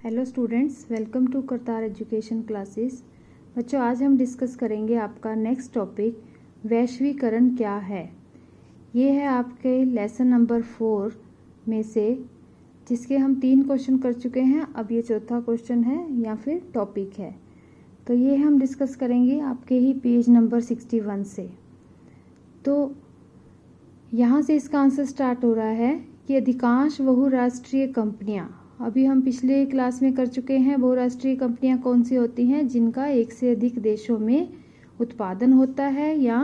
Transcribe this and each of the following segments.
Hello students, welcome to Kartar education classes. बच्चों, आज हम डिस्कस करेंगे आपका नेक्स्ट टॉपिक वैश्वीकरण क्या है। ये है आपके लेसन नंबर 4 में से, जिसके हम 3 क्वेश्चन कर चुके हैं। अब ये चौथा क्वेश्चन है या फिर टॉपिक है, तो ये हम डिस्कस करेंगे आपके ही पेज नंबर 61 से। तो यहाँ से इसका आंसर स्टार्ट हो रहा है कि अधिकांश बहुराष्ट्रीय कंपनियाँ, अभी हम पिछले क्लास में कर चुके हैं, बहुराष्ट्रीय कंपनियां कौन सी होती हैं, जिनका एक से अधिक देशों में उत्पादन होता है या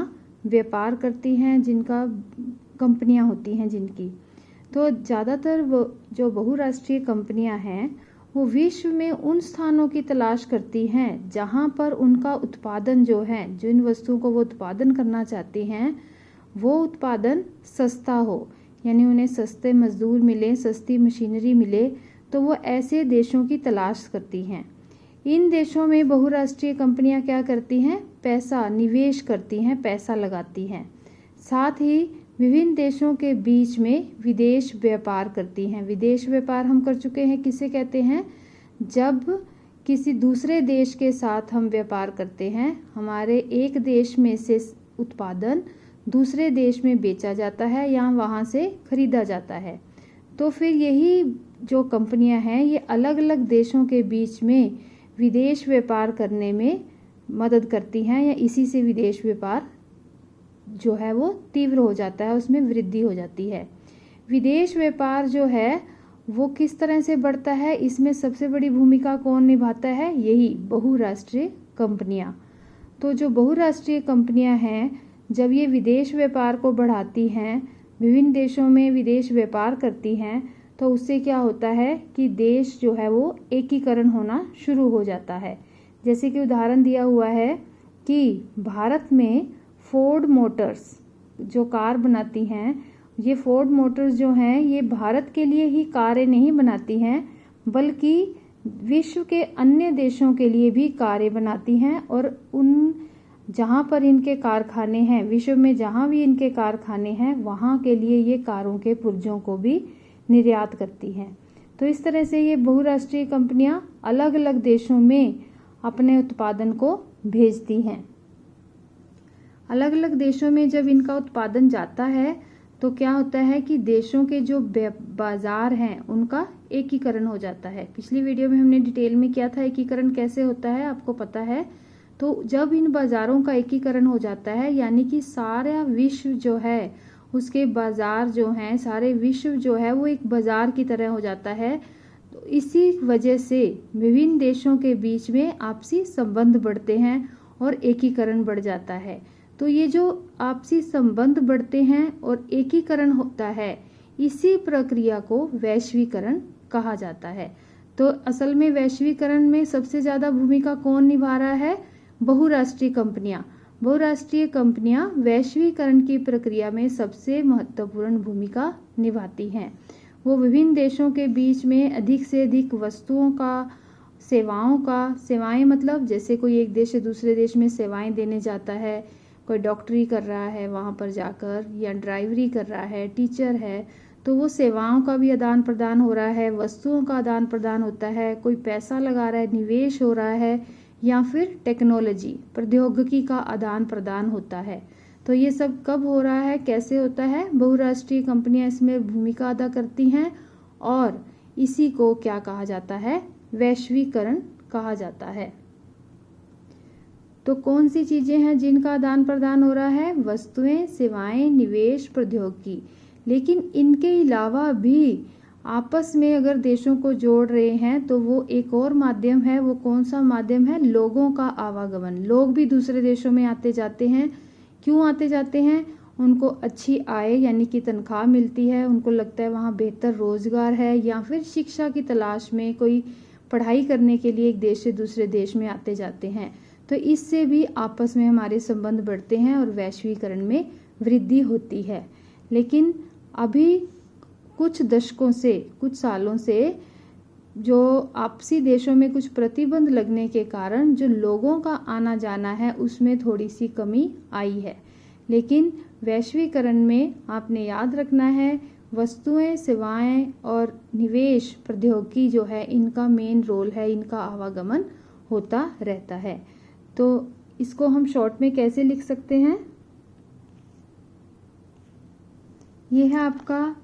व्यापार करती हैं, जिनका कंपनियां होती हैं जिनकी। तो ज़्यादातर जो बहुराष्ट्रीय कंपनियां हैं वो विश्व में उन स्थानों की तलाश करती हैं जहां पर उनका उत्पादन जो है, जिन वस्तुओं को वो उत्पादन करना चाहती हैं, वो उत्पादन सस्ता हो, यानी उन्हें सस्ते मजदूर मिले, सस्ती मशीनरी मिले, तो वो ऐसे देशों की तलाश करती हैं। इन देशों में बहुराष्ट्रीय कंपनियां क्या करती हैं, पैसा निवेश करती हैं, पैसा लगाती हैं। साथ ही विभिन्न देशों के बीच में विदेश व्यापार करती हैं। विदेश व्यापार हम कर चुके हैं, किसे कहते हैं, जब किसी दूसरे देश के साथ हम व्यापार करते हैं, हमारे एक देश में से उत्पादन दूसरे देश में बेचा जाता है या वहाँ से खरीदा जाता है। तो फिर यही जो कंपनियां हैं ये अलग अलग देशों के बीच में विदेश व्यापार करने में मदद करती हैं, या इसी से विदेश व्यापार जो है वो तीव्र हो जाता है, उसमें वृद्धि हो जाती है। विदेश व्यापार जो है वो किस तरह से बढ़ता है, इसमें सबसे बड़ी भूमिका कौन निभाता है, यही बहुराष्ट्रीय कंपनियां। तो जो बहुराष्ट्रीय कंपनियां हैं, जब ये विदेश व्यापार को बढ़ाती हैं, विभिन्न देशों में विदेश व्यापार करती हैं, तो उससे क्या होता है कि देश जो है वो एकीकरण होना शुरू हो जाता है। जैसे कि उदाहरण दिया हुआ है कि भारत में फोर्ड मोटर्स जो कार बनाती हैं, ये फोर्ड मोटर्स जो हैं ये भारत के लिए ही कारें नहीं बनाती हैं, बल्कि विश्व के अन्य देशों के लिए भी कारें बनाती हैं। और उन जहाँ पर इनके कारखाने हैं, विश्व में जहाँ भी इनके कारखाने हैं, वहाँ के लिए ये कारों के पुर्जों को भी निर्यात करती हैं। तो इस तरह से ये बहुराष्ट्रीय कंपनियां अलग अलग देशों में अपने उत्पादन को भेजती हैं। अलग अलग देशों में जब इनका उत्पादन जाता है तो क्या होता है कि देशों के जो बाजार हैं उनका एकीकरण हो जाता है। पिछली वीडियो में हमने डिटेल में किया था एकीकरण कैसे होता है, आपको पता है। तो जब इन बाजारों का एकीकरण हो जाता है, यानी कि सारा विश्व जो है उसके बाजार जो हैं, सारे विश्व जो है वो एक बाजार की तरह हो जाता है। तो इसी वजह से विभिन्न देशों के बीच में आपसी संबंध बढ़ते हैं और एकीकरण बढ़ जाता है। तो ये जो आपसी संबंध बढ़ते हैं और एकीकरण होता है, इसी प्रक्रिया को वैश्वीकरण कहा जाता है। तो असल में वैश्वीकरण में सबसे ज़्यादा भूमिका कौन निभा रहा है, बहुराष्ट्रीय कंपनियां। बहुराष्ट्रीय कंपनियां वैश्वीकरण की प्रक्रिया में सबसे महत्वपूर्ण भूमिका निभाती हैं। वो विभिन्न देशों के बीच में अधिक से अधिक वस्तुओं का, सेवाएं मतलब जैसे कोई एक देश से दूसरे देश में सेवाएं देने जाता है, कोई डॉक्टरी कर रहा है वहाँ पर जाकर, या ड्राइवरी कर रहा है, टीचर है, तो वो सेवाओं का भी आदान प्रदान हो रहा है, वस्तुओं का आदान प्रदान होता है, कोई पैसा लगा रहा है, निवेश हो रहा है, या फिर टेक्नोलॉजी, प्रौद्योगिकी का आदान प्रदान होता है। तो ये सब कब हो रहा है, कैसे होता है, बहुराष्ट्रीय कंपनियां इसमें भूमिका अदा करती हैं, और इसी को क्या कहा जाता है, वैश्वीकरण कहा जाता है। तो कौन सी चीजें हैं जिनका आदान प्रदान हो रहा है, वस्तुएं, सेवाएं, निवेश, प्रौद्योगिकी। लेकिन इनके अलावा भी आपस में अगर देशों को जोड़ रहे हैं तो वो एक और माध्यम है। वो कौन सा माध्यम है, लोगों का आवागमन। लोग भी दूसरे देशों में आते जाते हैं। क्यों आते जाते हैं, उनको अच्छी आय यानी कि तनख्वाह मिलती है, उनको लगता है वहाँ बेहतर रोजगार है, या फिर शिक्षा की तलाश में कोई पढ़ाई करने के लिए एक देश से दूसरे देश में आते जाते हैं। तो इससे भी आपस में हमारे संबंध बढ़ते हैं और वैश्वीकरण में वृद्धि होती है। लेकिन अभी कुछ दशकों से, कुछ सालों से जो आपसी देशों में कुछ प्रतिबंध लगने के कारण जो लोगों का आना जाना है उसमें थोड़ी सी कमी आई है। लेकिन वैश्वीकरण में आपने याद रखना है, वस्तुएं, सेवाएं और निवेश प्रौद्योगिकी जो है इनका मेन रोल है, इनका आवागमन होता रहता है। तो इसको हम शॉर्ट में कैसे लिख सकते हैं? ये है आपका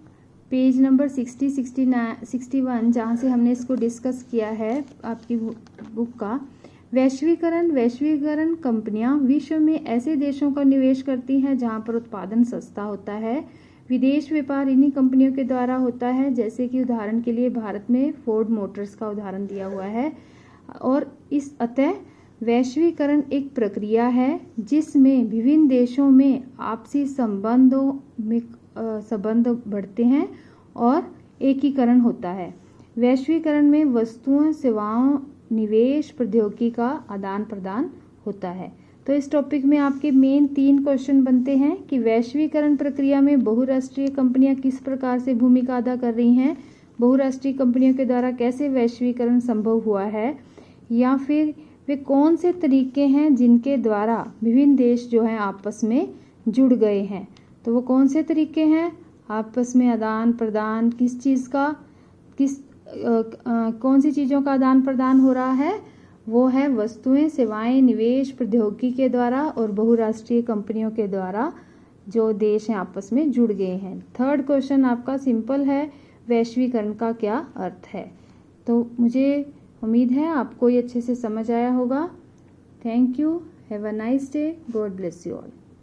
पेज नंबर 60, 69, 61 जहाँ से हमने इसको डिस्कस किया है आपकी बुक का। वैश्वीकरण कंपनियां विश्व में ऐसे देशों का निवेश करती हैं जहां पर उत्पादन सस्ता होता है। विदेश व्यापार इन्हीं कंपनियों के द्वारा होता है, जैसे कि उदाहरण के लिए भारत में फोर्ड मोटर्स का उदाहरण दिया हुआ है। और इस अतः वैश्वीकरण एक प्रक्रिया है जिसमें विभिन्न देशों में आपसी संबंध बढ़ते हैं और एकीकरण होता है। वैश्वीकरण में वस्तुओं, सेवाओं, निवेश, प्रौद्योगिकी का आदान प्रदान होता है। तो इस टॉपिक में आपके मेन 3 क्वेश्चन बनते हैं कि वैश्वीकरण प्रक्रिया में बहुराष्ट्रीय कंपनियां किस प्रकार से भूमिका अदा कर रही हैं, बहुराष्ट्रीय कंपनियों के द्वारा कैसे वैश्वीकरण संभव हुआ है, या फिर वे कौन से तरीके हैं जिनके द्वारा विभिन्न देश जो हैं आपस में जुड़ गए हैं। तो वो कौन से तरीके हैं? आपस में आदान प्रदान, किस चीज़ का कौन सी चीज़ों का आदान प्रदान हो रहा है? वो है वस्तुएं, सेवाएं, निवेश, प्रौद्योगिकी के द्वारा और बहुराष्ट्रीय कंपनियों के द्वारा जो देश हैं आपस में जुड़ गए हैं। 3rd क्वेश्चन आपका सिंपल है, वैश्वीकरण का क्या अर्थ है। तो मुझे उम्मीद है आपको ये अच्छे से समझ आया होगा। Thank you, have a nice day, God bless you all.